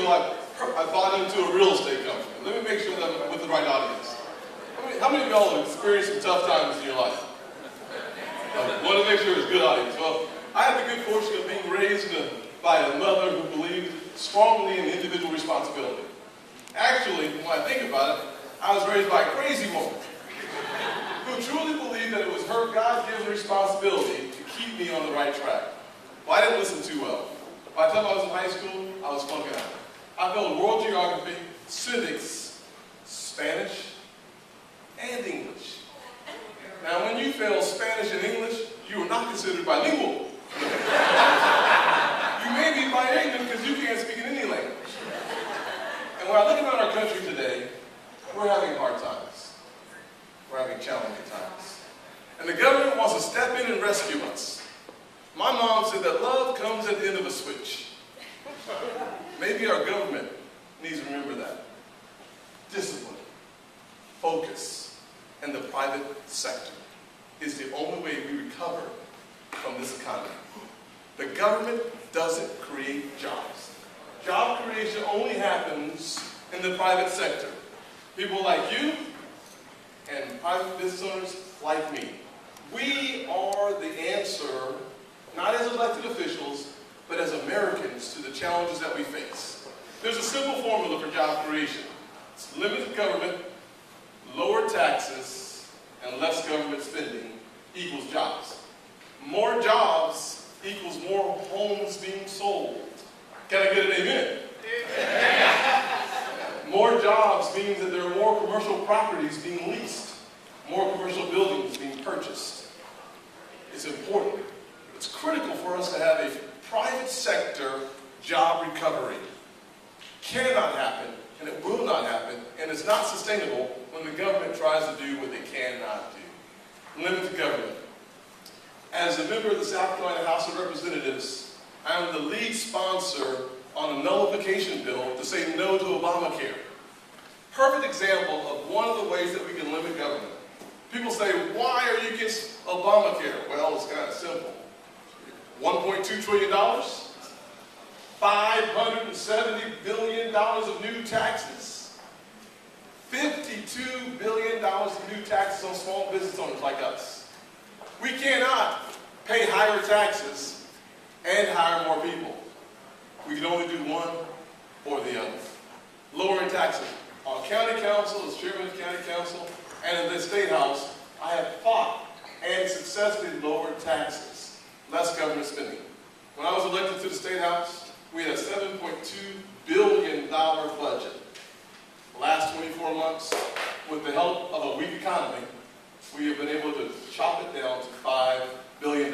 ago, I bought into a real estate company. Let me make sure that I'm with the right audience. How many of y'all have experienced some tough times in your life? I want to make sure it's a good audience. Well, I had the good fortune of being raised by a mother who believed strongly in individual responsibility. Actually, when I think about it, I was raised by a crazy woman who truly believed that it was her God-given responsibility to keep me on the right track. Well, I didn't listen too well. By the time I was in high school, I was flunking out. I failed world geography, civics, Spanish, and English. Now, when you fail Spanish and English, you are not considered bilingual. You may be bilingual because you can't speak in any language. And when I look around our country today, we're having hard times. We're having challenging times. And the government wants to step in and rescue us. My mom said that love comes at the end of a switch. Maybe our government needs to remember that. Discipline, focus, and the private sector is the only way we recover from this economy. The government doesn't create jobs. Job creation only happens in the private sector. People like you and private business owners like me. We are the answer, not as elected officials, but as Americans to the challenges that we face. There's a simple formula for job creation. It's limited government, lower taxes, and less government spending equals jobs. More jobs equals more homes being sold. Can I get an amen? More jobs means that there are more commercial properties being leased, more commercial buildings being purchased. It's important. It's critical for us to have a private sector job recovery. Cannot happen, and it will not happen, and it's not sustainable when the government tries to do what they cannot do. Limited government. As a member of the South Carolina House of Representatives, I am the lead sponsor on a nullification bill to say no to Obamacare. Perfect example of one of the ways that we can limit government. People say, why are you against Obamacare? Well, it's kind of simple. $1.2 trillion, $570 billion of new taxes, $52 billion of new taxes on small business owners like us. We cannot pay higher taxes and hire more people. We can only do one or the other. Lowering taxes. On county council, as chairman of county council, and in the state house, I have fought and successfully lowered taxes. Less government spending. When I was elected to the State House, we had a $7.2 billion budget. The last 24 months, with the help of a weak economy, we have been able to chop it down to $5 billion.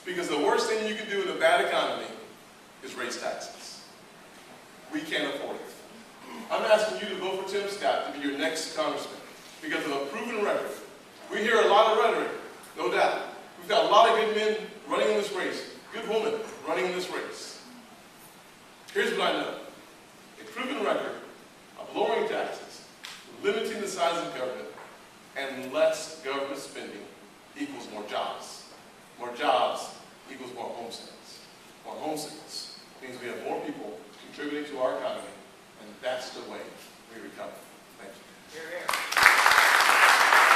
Because the worst thing you can do in a bad economy is raise taxes. We can't afford it. I'm asking you to vote for Tim Scott to be your next congressman because of a proven record. We hear a lot of rhetoric, no doubt. We've got a lot of good men running in this race, good women running in this race. Here's what I know. A proven record of lowering taxes, limiting the size of government, and less government spending equals more jobs. More jobs equals more home sales. More home sales means we have more people contributing to our economy, and that's the way we recover. Thank you. Here, here.